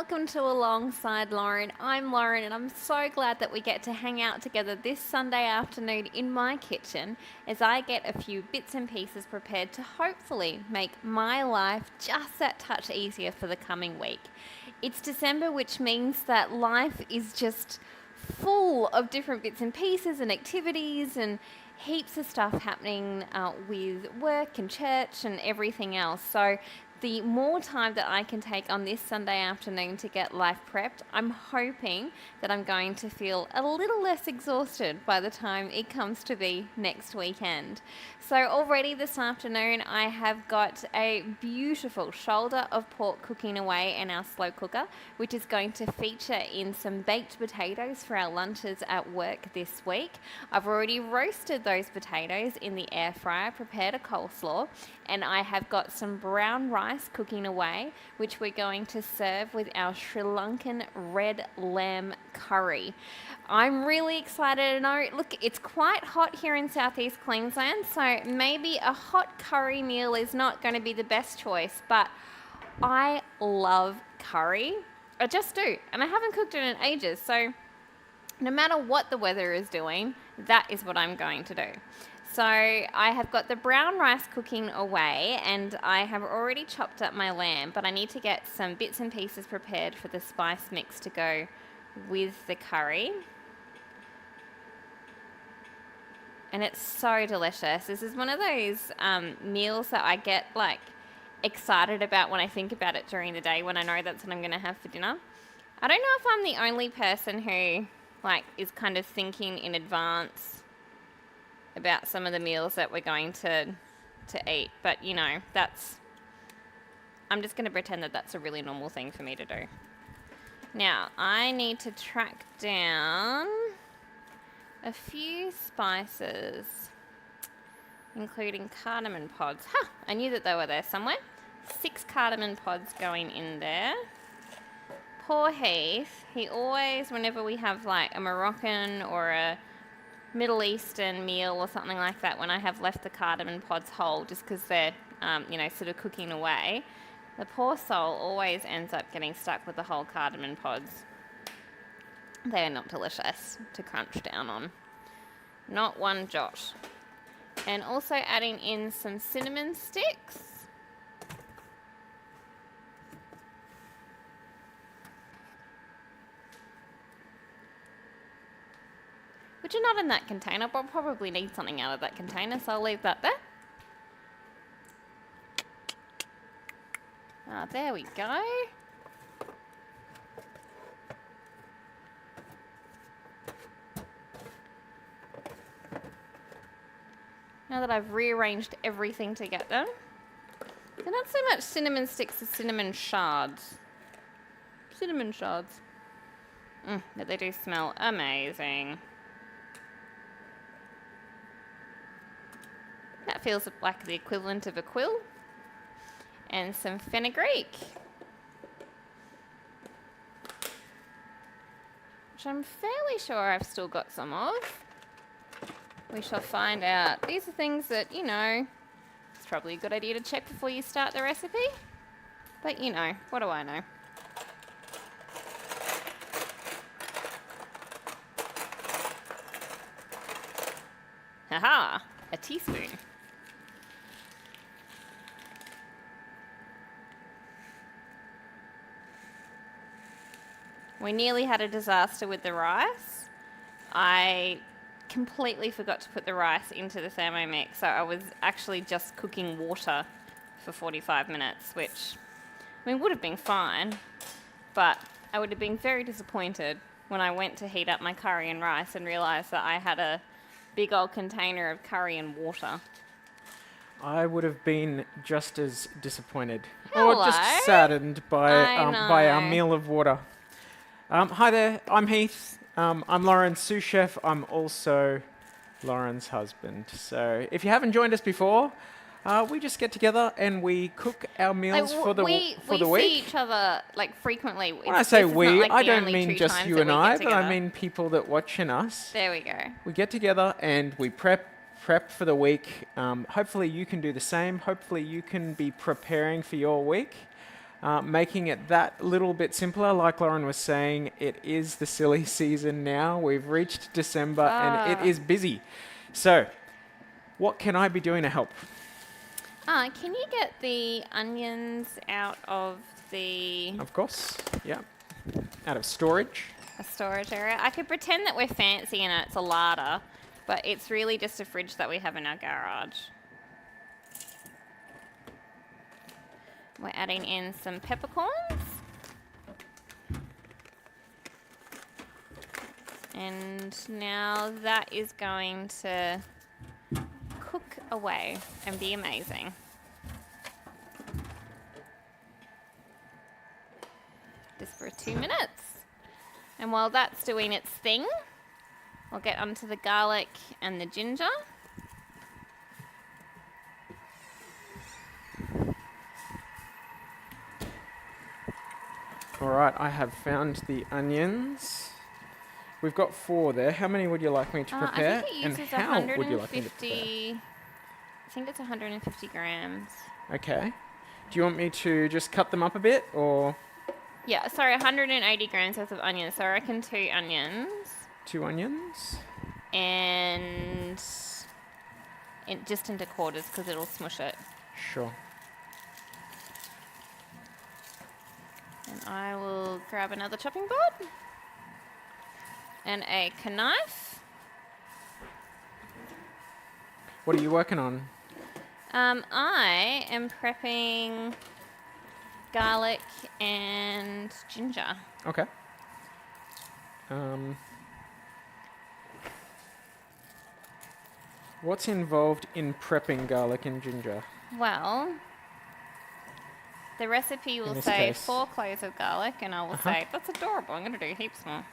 welcome to Alongside Lauren. I'm Lauren and I'm so glad that we get to hang out together this Sunday afternoon in my kitchen as I get a few bits and pieces prepared to hopefully make my life just that touch easier for the coming week. It's December, which means that life is just full of different bits and pieces and activities and heaps of stuff happening with work and church and everything else. So the more time that I can take on this Sunday afternoon to get life prepped, I'm hoping that I'm going to feel a little less exhausted by the time it comes to be next weekend. So already this afternoon, I have got a beautiful shoulder of pork cooking away in our slow cooker, which is going to feature in some baked potatoes for our lunches at work this week. I've already roasted those potatoes in the air fryer, prepared a coleslaw, and I have got some brown rice cooking away, which we're going to serve with our Sri Lankan red lamb curry. I'm really excited to know, look, it's quite hot here in southeast Queensland, so maybe a hot curry meal is not going to be the best choice, but I love curry. I just do, and I haven't cooked it in ages, so no matter what the weather is doing, that is what I'm going to do. So I have got the brown rice cooking away and I have already chopped up my lamb, but I need to get some bits and pieces prepared for the spice mix to go with the curry. And it's so delicious. This is one of those meals that I get like excited about when I think about it during the day when I know that's what I'm going to have for dinner. I don't know if I'm the only person who like is kind of thinking in advance about some of the meals that we're going to eat, but you know, I'm just going to pretend that that's a really normal thing for me to do. Now, I need to track down a few spices, including cardamom pods. I knew that they were there somewhere. 6 cardamom pods going in there. Poor Heath, he always, whenever we have like a Moroccan or a Middle Eastern meal or something like that, when I have left the cardamom pods whole just because they're, sort of cooking away, the poor soul always ends up getting stuck with the whole cardamom pods. They are not delicious to crunch down on. Not one jot. And also adding in some cinnamon sticks. Which are not in that container, but I'll probably need something out of that container, so I'll leave that there. There we go. Now that I've rearranged everything to get them. They're not so much cinnamon sticks as cinnamon shards. Cinnamon shards. But they do smell amazing. That feels like the equivalent of a quill. And some fenugreek, which I'm fairly sure I've still got some of. We shall find out. These are things that, it's probably a good idea to check before you start the recipe. But, what do I know? Haha, a teaspoon. We nearly had a disaster with the rice. I completely forgot to put the rice into the Thermomix, so I was actually just cooking water for 45 minutes, which, would have been fine, but I would have been very disappointed when I went to heat up my curry and rice and realised that I had a big old container of curry and water. I would have been just as disappointed. Hello. Or just saddened by our meal of water. Hi there, I'm Heath. I'm Lauren's sous chef. I'm also Lauren's husband. So if you haven't joined us before, we just get together and we cook our meals for the week. We see each other frequently. When I say we, I don't mean just you and I, but I mean people that watching us. There we go. We get together and we prep for the week. Hopefully you can do the same. Hopefully you can be preparing for your week. making it that little bit simpler. Like Lauren was saying, it is the silly season now. We've reached December and it is busy. So, what can I be doing to help? Can you get the onions out of the Of course, yeah. Out of storage. a storage area? I could pretend that we're fancy and it's a larder, but it's really just a fridge that we have in our garage. We're adding in some peppercorns. And now that is going to cook away and be amazing. Just for 2 minutes. And while that's doing its thing, we'll get onto the garlic and the ginger. All right, I have found the onions. We've got 4 there. How many would you like me to prepare? I think it uses and how would you like me to prepare? 150. I think it's 150 grams. Okay. Do you want me to just cut them up a bit, or Yeah, sorry, 180 grams worth of onions. So I reckon 2 onions 2 onions? and just into quarters because it'll smush it. Sure. And I will grab another chopping board and a knife. What are you working on? I am prepping garlic and ginger. Okay. What's involved in prepping garlic and ginger? Well, the recipe will this say case. 4 cloves of garlic, and I will say, that's adorable, I'm going to do heaps more.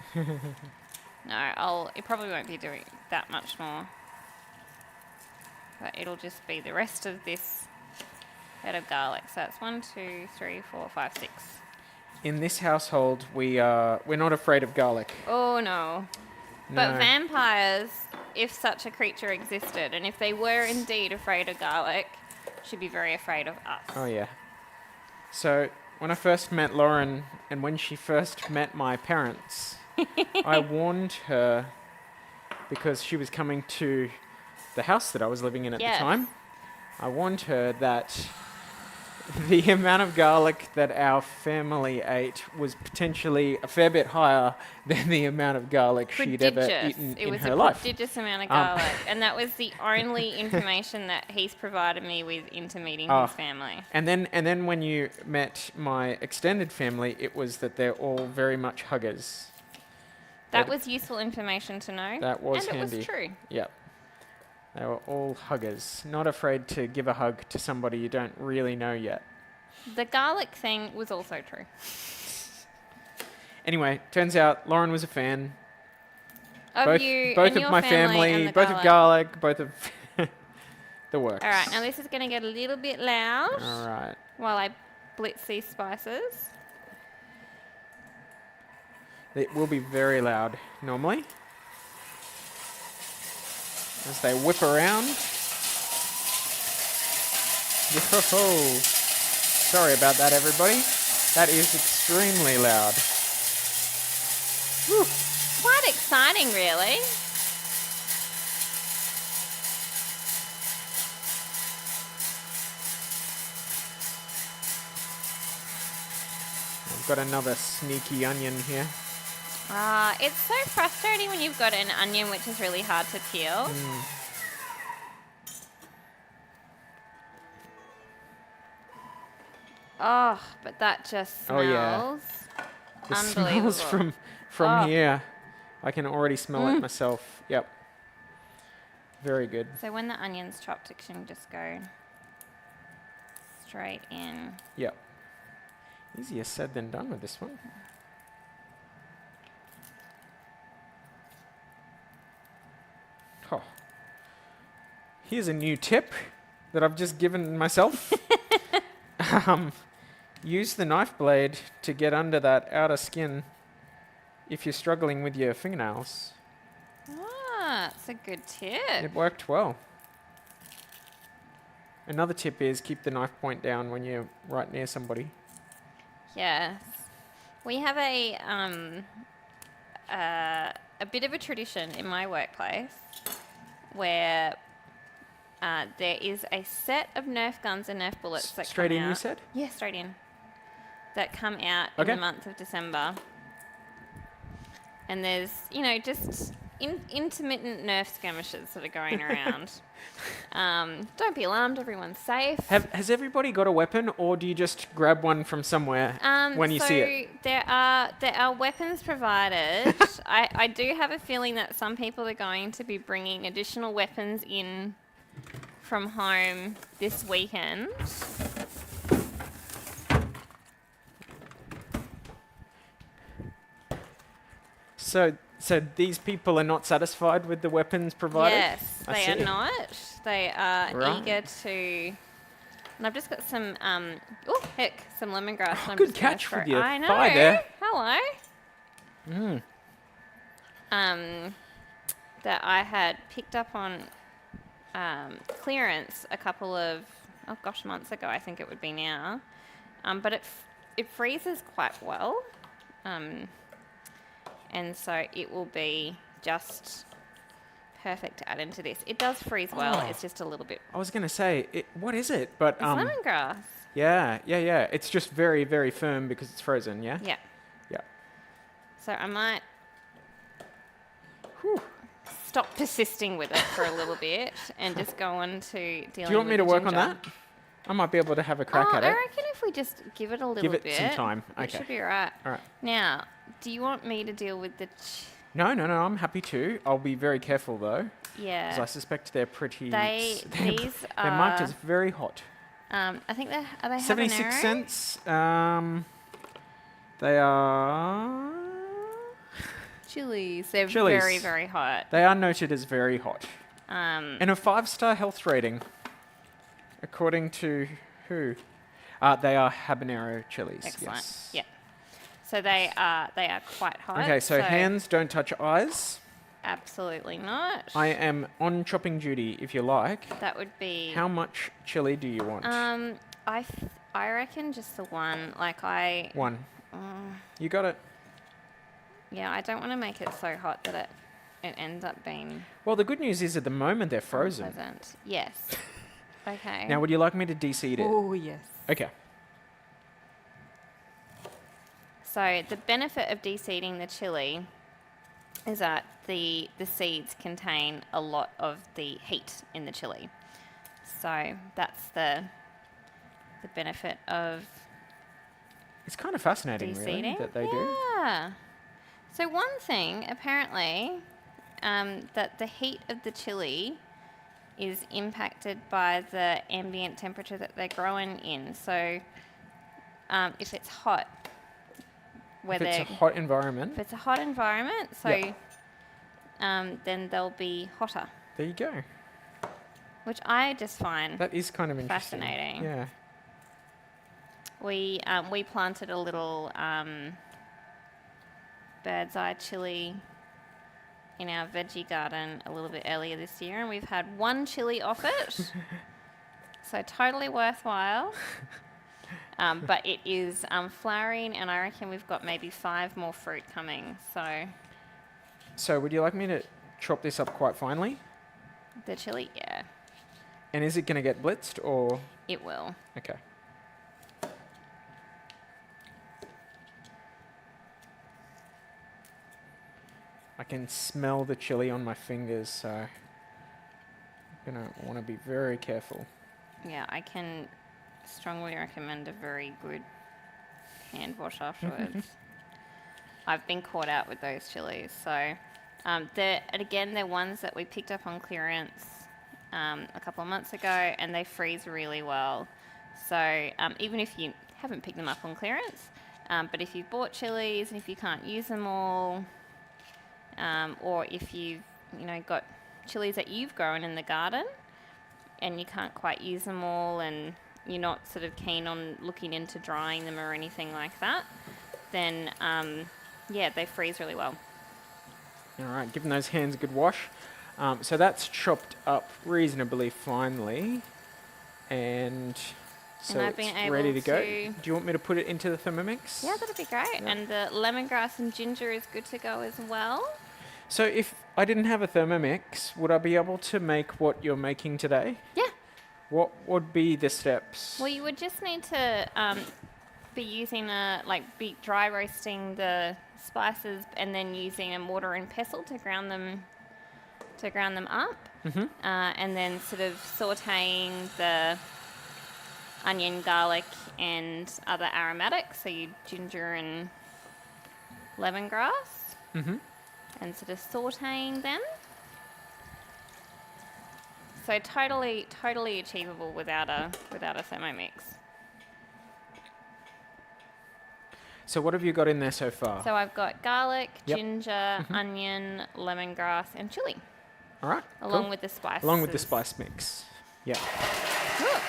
No, it probably won't be doing that much more. But it'll just be the rest of this head of garlic. So it's 1, 2, 3, 4, 5, 6. In this household, we're not afraid of garlic. Oh, no. But vampires, if such a creature existed, and if they were indeed afraid of garlic, should be very afraid of us. Oh, yeah. So, when I first met Lauren, and when she first met my parents, I warned her, because she was coming to the house that I was living in at the time, I warned her that the amount of garlic that our family ate was potentially a fair bit higher than the amount of garlic she'd ever eaten in her life. It was a prodigious amount of garlic, and that was the only information that he's provided me with into meeting his family. And then when you met my extended family, it was that they're all very much huggers. That was useful information to know. That was handy. And it was true. Yep. They were all huggers, not afraid to give a hug to somebody you don't really know yet. The garlic thing was also true. Anyway, turns out Lauren was a fan. Of both you both and of your my family and the both of garlic, both of the works. All right, now this is going to get a little bit loud. All right. While I blitz these spices. It will be very loud normally as they whip around. Yo-ho-ho. Sorry about that, everybody. That is extremely loud. Whew. Quite exciting, really. I've got another sneaky onion here. It's so frustrating when you've got an onion which is really hard to peel. Oh, but that just smells The unbelievable. smells from here. I can already smell it myself. Yep. Very good. So when the onion's chopped, it can just go straight in. Yep. Easier said than done with this one. Oh. Here's a new tip that I've just given myself. Use the knife blade to get under that outer skin if you're struggling with your fingernails. That's a good tip. It worked well. Another tip is keep the knife point down when you're right near somebody. Yes. We have a bit of a tradition in my workplace where there is a set of Nerf guns and Nerf bullets that Straight come in, you out. said? Yeah, straight in. That come out in Okay. the month of December. And there's, just intermittent Nerf skirmishes that are going around. Don't be alarmed, everyone's safe. Has everybody got a weapon, or do you just grab one from somewhere when you see it? So there are weapons provided. I do have a feeling that some people are going to be bringing additional weapons in from home this weekend. So these people are not satisfied with the weapons provided? Yes, I they see. are not. They are Right. eager to. And I've just got some, some lemongrass. Oh, I'm good just gonna catch throw- with your I know. thigh there. Hello. Mm. That I had picked up on clearance a couple of, months ago, I think it would be now. But it freezes quite well. And so it will be just perfect to add into this. It does freeze well. Oh. It's just a little bit. I was going to say, what is it? But It's lemongrass. yeah. It's just very, very firm because it's frozen, yeah? Yeah. Yeah. So I might Whew. stop persisting with it for a little bit and just go on to dealing with Do you want me to the work on ginger. that? I might be able to have a crack at I it. reckon if we just give it a little Give it bit, some time. it Okay. should be right. All right. Now, do you want me to deal with the? No, I'm happy to. I'll be very careful though, because I Yeah. suspect they're pretty. These they're marked as very hot. I think they 76 habanero? cents. They are. Chilies. They're Chilies. very, very hot. They are noted as very hot. Um, And a 5-star health rating, according to who? They are habanero chilies. excellent. Yes. Yeah. So they are quite hot. Okay, so hands don't touch eyes. Absolutely not. I am on chopping duty, if you like. That would be. How much chili do you want? I reckon just the one. One. You got it. Yeah, I don't want to make it so hot that it ends up being Well, the good news is at the moment they're frozen. unpleasant. Yes. Okay. Now, would you like me to de-seed it? Oh yes. Okay. So the benefit of de-seeding the chili is that the seeds contain a lot of the heat in the chili. So that's the benefit of It's kind of fascinating, really, de-seeding. that they do. Yeah. So one thing, apparently, that the heat of the chili is impacted by the ambient temperature that they're growing in. So if it's hot, If it's a hot environment, if it's a hot environment, so Yep. then they'll be hotter, there you go. which I just find That is kind of interesting. fascinating. Yeah. We planted a little bird's eye chili in our veggie garden a little bit earlier this year, and we've had one chili off it, so totally worthwhile. But it is flowering, and I reckon we've got maybe 5 more fruit coming. So So, would you like me to chop this up quite finely? the chili, yeah, And is it going to get blitzed or? it will. Okay. I can smell the chili on my fingers, so I'm going to want to be very careful. Yeah, I can strongly recommend a very good hand wash afterwards. I've been caught out with those chilies. So, they're ones that we picked up on clearance a couple of months ago, and they freeze really well. So, even if you haven't picked them up on clearance, but if you've bought chilies and if you can't use them all, or if you've got chilies that you've grown in the garden and you can't quite use them all, and you're not sort of keen on looking into drying them or anything like that, then they freeze really well. All right, giving those hands a good wash. So that's chopped up reasonably finely. And So and I've been it's able ready to go. to... Do you want me to put it into the Thermomix? Yeah, that'd be great. Yeah. And the lemongrass and ginger is good to go as well. So if I didn't have a Thermomix, would I be able to make what you're making today? Yeah. What would be the steps? Well, you would just need to be using be dry roasting the spices and then using a mortar and pestle to ground them up. Mm-hmm. And then sort of sauteing the onion, garlic, and other aromatics. So you ginger and lemongrass, Mm-hmm. and sort of sauteing them. So totally achievable without a Thermomix. So what have you got in there so far? So I've got garlic, Yep. ginger, onion, lemongrass, and chili, All right. along cool. with the spices. Along with the spice mix. Yeah. Cool.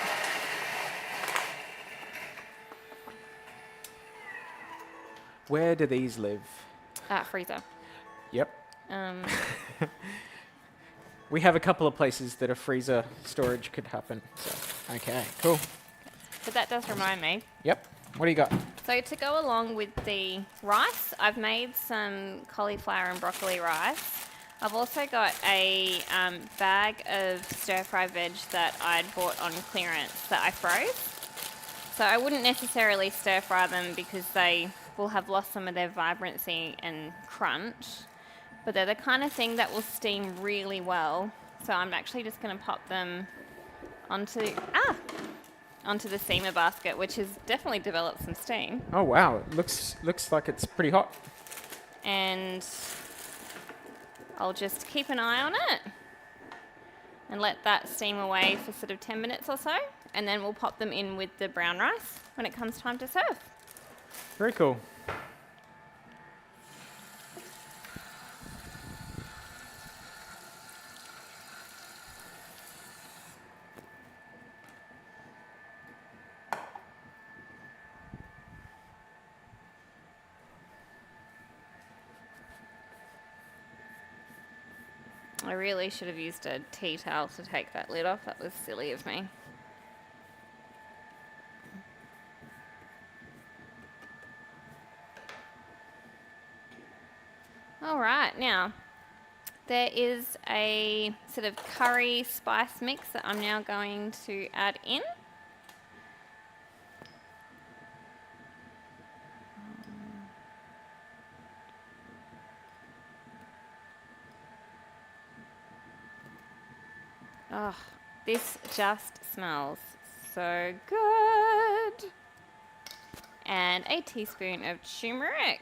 Where do these live? Freezer. Yep. Um, We have a couple of places that a freezer storage could happen. So, okay, cool. but that does remind me. Yep. What do you got? So to go along with the rice, I've made some cauliflower and broccoli rice. I've also got a bag of stir-fry veg that I'd bought on clearance that I froze. So I wouldn't necessarily stir-fry them because they will have lost some of their vibrancy and crunch. But they're the kind of thing that will steam really well. So I'm actually just going to pop them onto the steamer basket, which has definitely developed some steam. Oh wow, it looks like it's pretty hot. And I'll just keep an eye on it and let that steam away for sort of 10 minutes or so. And then we'll pop them in with the brown rice when it comes time to serve. Very cool. I really should have used a tea towel to take that lid off. That was silly of me. All right, now there is a sort of curry spice mix that I'm now going to add in. Oh, this just smells so good. And a teaspoon of turmeric.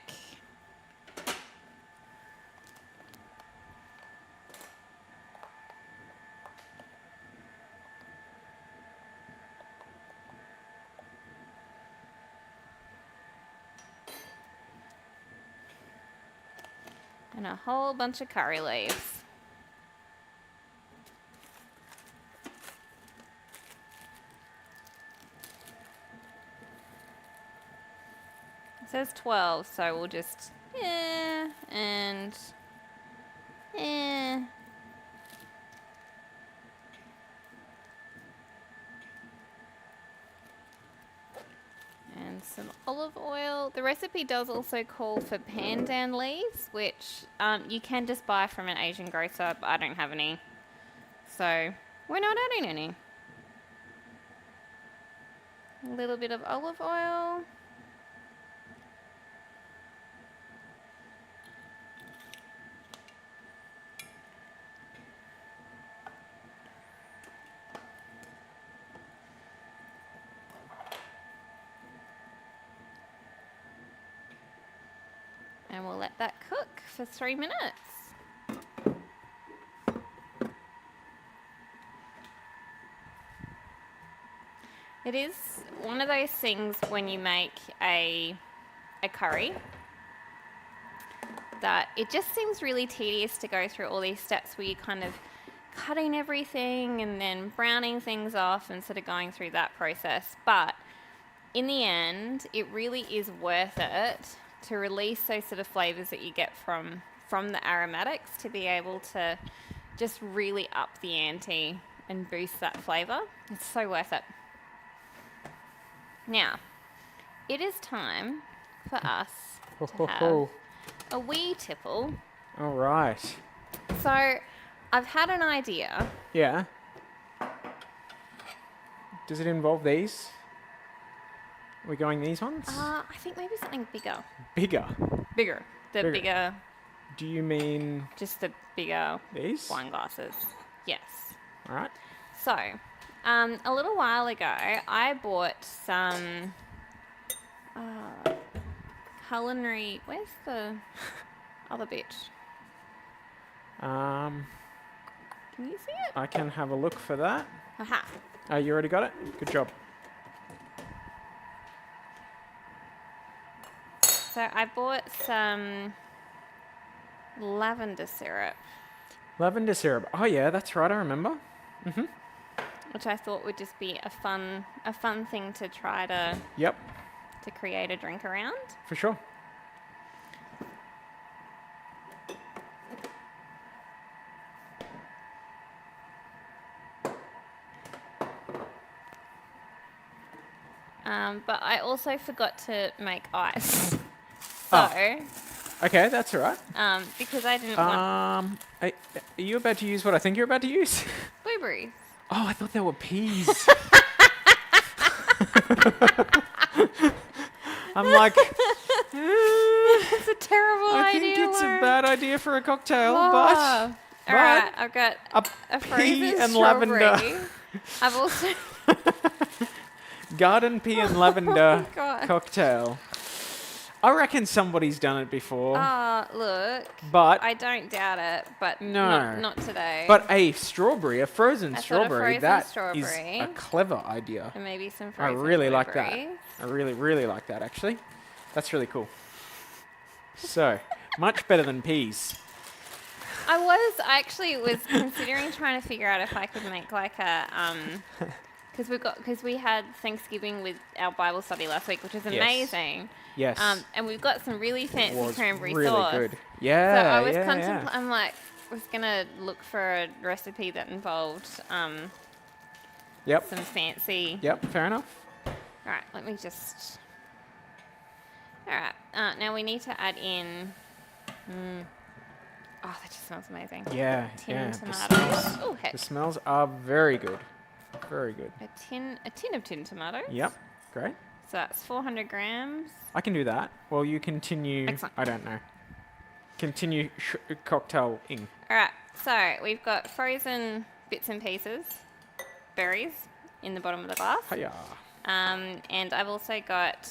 And a whole bunch of curry leaves. It says 12, so we'll just, and. And some olive oil. The recipe does also call for pandan leaves, which you can just buy from an Asian grocer, but I don't have any. So we're not adding any. A little bit of olive oil. And we'll let that cook for 3 minutes. It is one of those things when you make a curry that it just seems really tedious to go through all these steps where you're kind of cutting everything and then browning things off and sort of going through that process. But in the end, it really is worth it to release those sort of flavors that you get from the aromatics to be able to just really up the ante and boost that flavor. It's so worth it. Now, it is time for us Ho, to ho, have ho. a wee tipple. All right. So, I've had an idea. Yeah. Does it involve these? We're going these ones? I think maybe something bigger. Bigger. Bigger. The Bigger. bigger, Do you mean just the bigger these? wine glasses. Yes. All right. So, a little while ago, I bought some culinary. Where's the other bit? Um, Can you see it? I can have a look for that. Aha. Oh, you already got it? Good job. So I bought some lavender syrup, Lavender syrup. Oh yeah, that's right. I remember. which I thought would just be a fun thing to try to Yep, create a drink around. for sure. But I also forgot to make ice. Oh. So, Okay, that's all right. because I didn't want Are you about to use what I think you're about to use? blueberries. Oh, I thought they were peas. I'm like, It's a terrible I idea. think it's Lauren. a bad idea for a cocktail, Oh. but All right, I've got a a pea frozen and strawberry. lavender, I've also garden pea and lavender God. cocktail. I reckon somebody's done it before, look. but I don't doubt it, but No. not today. but a strawberry, a frozen I thought a strawberry, frozen that strawberry. is a clever idea. and maybe some I frozen really like that. blueberries. I really like that, actually. That's really cool. So, much better than peas. I actually was considering trying to figure out if I could make like a because we had Thanksgiving with our Bible study last week, which was Yes. amazing. Yes. And we've got some really It fancy was cranberry really sauce. good. So Yeah, I was yeah. I'm like, was gonna look for a recipe that involved Yep. some fancy. Yep, fair enough. All right, let me just. All right, now we need to add in. Oh, that just smells amazing. Yeah, Tin The tomatoes. smells, Oh heck, the smells are very good. Very good. a tin of tin tomatoes. Yep, great. So that's 400 grams. I can do that. Well, you continue. Excellent. I don't know. Continue cocktail-ing. All right, so we've got frozen bits and pieces, berries in the bottom of the glass. Hiya. And I've also got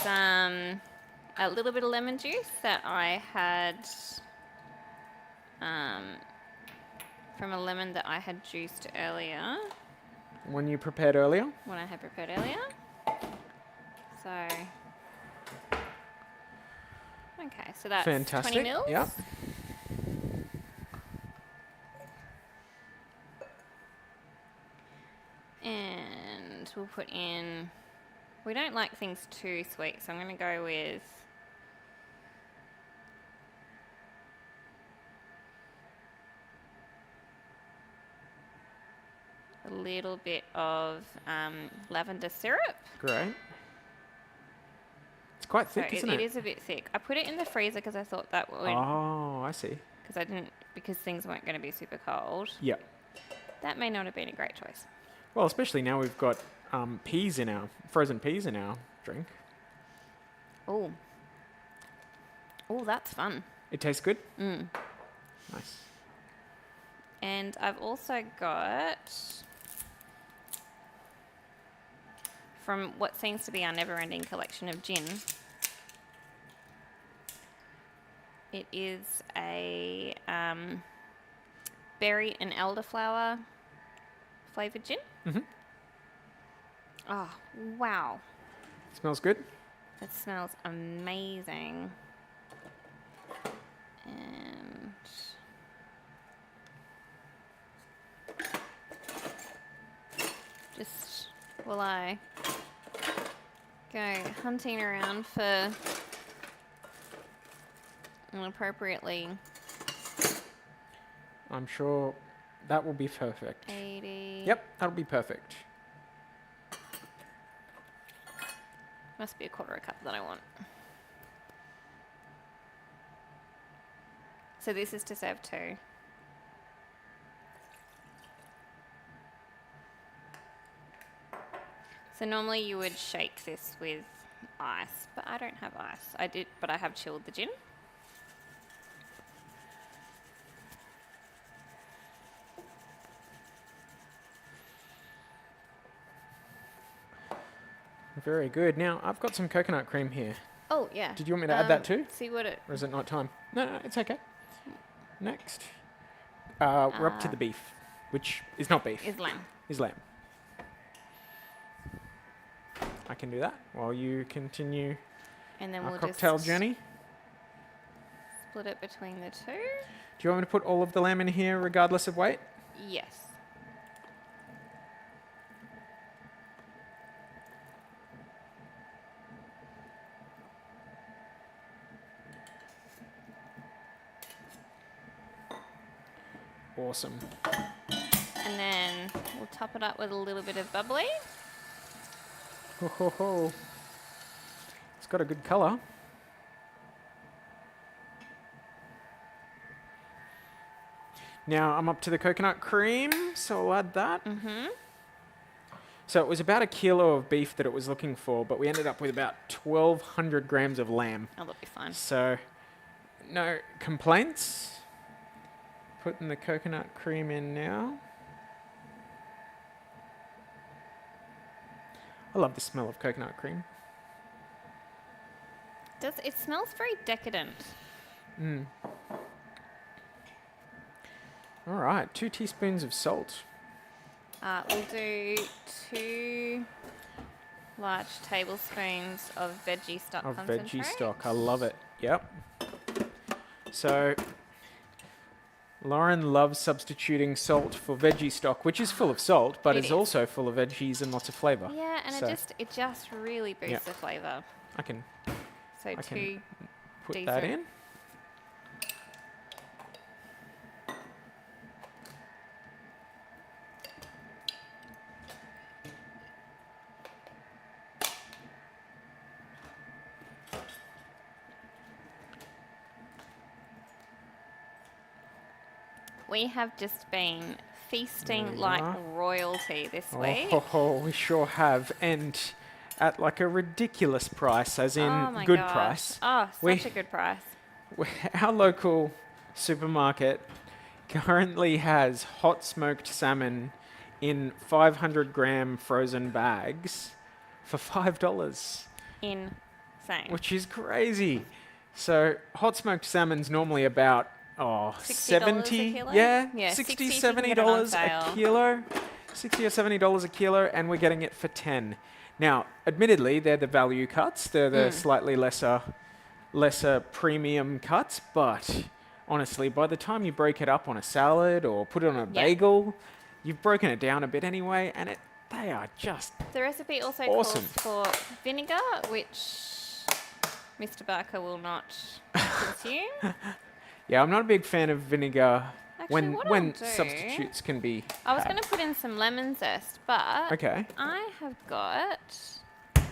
a little bit of lemon juice that I had from a lemon that I had juiced earlier. When you prepared earlier? When I had prepared earlier. So, okay, so that's Fantastic. 20 mils. Yep. And we'll put in, we don't like things too sweet, so I'm going to go with a little bit of lavender syrup. Great. It's quite So thick, isn't it is a bit thick. I put it in the freezer because I thought that would, Oh, I see. because things weren't going to be super cold. Yep. That may not have been a great choice. Well, especially now we've got frozen peas in our drink. Oh. Oh, that's fun. It tastes good? Mm. Nice. And I've also got, from what seems to be our never-ending collection of gin, it is a berry and elderflower flavoured gin. Mm-hmm. Oh, wow. Smells good? That smells amazing. And just while I go hunting around for an appropriately I'm sure that will be perfect. 80. Yep, that'll be perfect. Must be a 1/4 cup that I want. So this is to serve 2. So normally you would shake this with ice, but I don't have ice. I did, but I have chilled the gin. Very good. Now, I've got some coconut cream here. Oh, yeah. Did you want me to add that too? See what it... Or is it not time? No, it's okay. Next. We're up to the beef, which is not beef. Is lamb. Is lamb. I can do that while you continue And then our we'll cocktail just journey. split it between the 2. Do you want me to put all of the lamb in here regardless of weight? Yes. Awesome. And then we'll top it up with a little bit of bubbly. Ho, ho, ho. It's got a good colour. Now I'm up to the coconut cream, so I'll add that. Mm-hmm. So it was about 1 kilo of beef that it was looking for, but we ended up with about 1,200 grams of lamb. Oh, that'll be fine. So no complaints. Putting the coconut cream in now. I love the smell of coconut cream. It smells very decadent. Mm. All right, 2 teaspoons of salt. We'll do 2 large tablespoons of veggie stock Of concentrate. veggie stock, I love it. Yep. So Lauren loves substituting salt for veggie stock, which is full of salt, but It is is. also full of veggies and lots of flavour. Yeah, and So it just really boosts Yep. the flavour. I can So I 2 can put that decent. in. We have just been There feasting we like are. royalty this week. Oh, we sure have. And at like a ridiculous price, as in Oh my good gosh. price. Oh, We- such a good price. Our local supermarket currently has hot smoked salmon in 500-gram frozen bags for $5, Insane. which is crazy. So hot smoked salmon's normally about $60 a 70, kilo? yeah, Yeah, 60, 60 if you can get it on $70 a sale. kilo, 60 or $70 a kilo, and we're getting it for 10. Now, admittedly, they're the value cuts. They're the slightly lesser premium cuts, but honestly, by the time you break it up on a salad or put it on a bagel, you've broken it down a bit anyway, and they are just The recipe also Awesome. calls for vinegar, which Mr. Barker will not consume. yeah. I'm not a big fan of vinegar Actually, what I'll when do- substitutes can be. I was had. going to put in some lemon zest, but Okay. I have got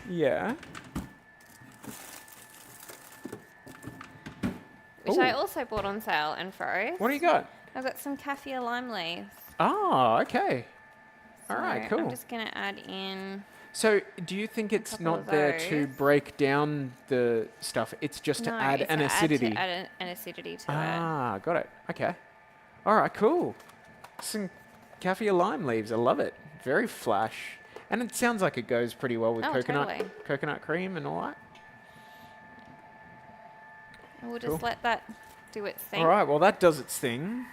Yeah. which I Ooh. also bought on sale and froze. What do you got? I've got some kaffir lime leaves. Oh, okay. All right, So cool. I'm just going to add in. So, do you think it's couple not of there to those. break down the stuff? It's just to No, add it's an to acidity. add an acidity to it. Ah, got it. Okay. All right, cool. Some kaffir lime leaves. I love it. Very flash. And it sounds like it goes pretty well with Oh, totally. coconut cream and all that. And we'll Cool. just let that do its thing. All right, well, that does its thing.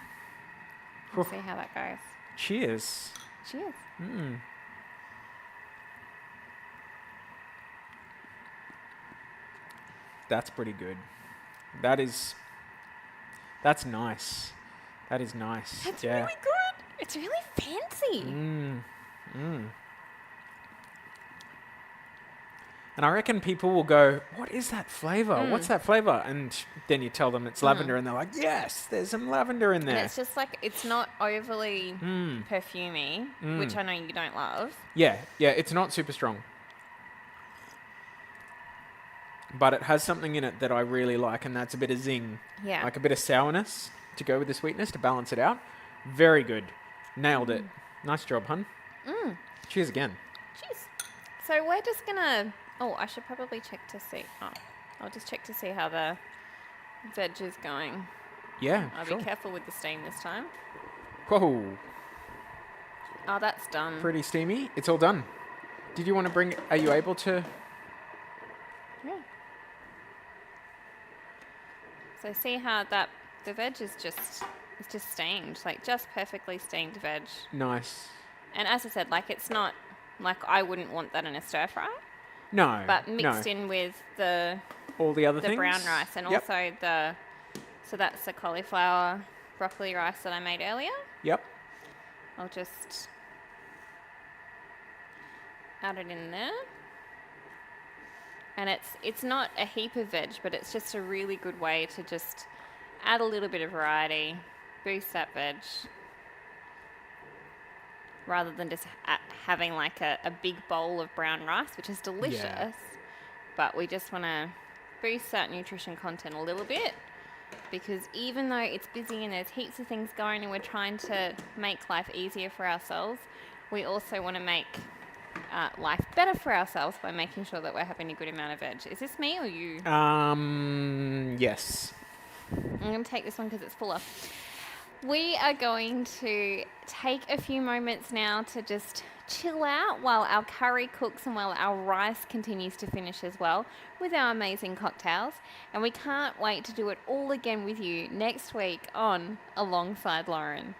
We'll see how that goes. Cheers. Cheers. Mm. That's pretty good. That's nice. That is nice. That's yeah. really good. It's really fancy. Mm. And I reckon people will go, "What is that flavor? What's that flavor?" And then you tell them it's lavender, and they're like, "Yes, there's some lavender in And there." it's just like, it's not overly perfumey, which I know you don't love. Yeah, it's not super strong. but it has something in it that I really like, and that's a bit of zing. Yeah. Like a bit of sourness to go with the sweetness to balance it out. Very good. Nailed it. Nice job, hun. Cheers again. Cheers. So we're just gonna... Oh, I should probably check to see... Oh, I'll just check to see how the veg is going. Yeah, I'll sure. be careful with the steam this time. Whoa. Oh, that's done. Pretty steamy. It's all done. Did you want to bring... Are you able to... Yeah. So see how that... The veg is just... It's just steamed. Like, just perfectly steamed veg. Nice. And as I said, like, it's not... Like, I wouldn't want that in a stir fry. No. But mixed in with all the other the things. brown rice and also the... So that's the cauliflower broccoli rice that I made earlier. Yep. I'll just add it in there. And it's not a heap of veg, but it's just a really good way to just add a little bit of variety, boost that veg, rather than just having like a big bowl of brown rice, which is delicious. Yeah. But we just want to boost that nutrition content a little bit, because even though it's busy and there's heaps of things going and we're trying to make life easier for ourselves, we also want to make life better for ourselves by making sure that we're having a good amount of veg. Is this me or you? Yes. I'm going to take this one because it's fuller. We are going to take a few moments now to just chill out while our curry cooks and while our rice continues to finish as well with our amazing cocktails. And we can't wait to do it all again with you next week on Alongside Lauren.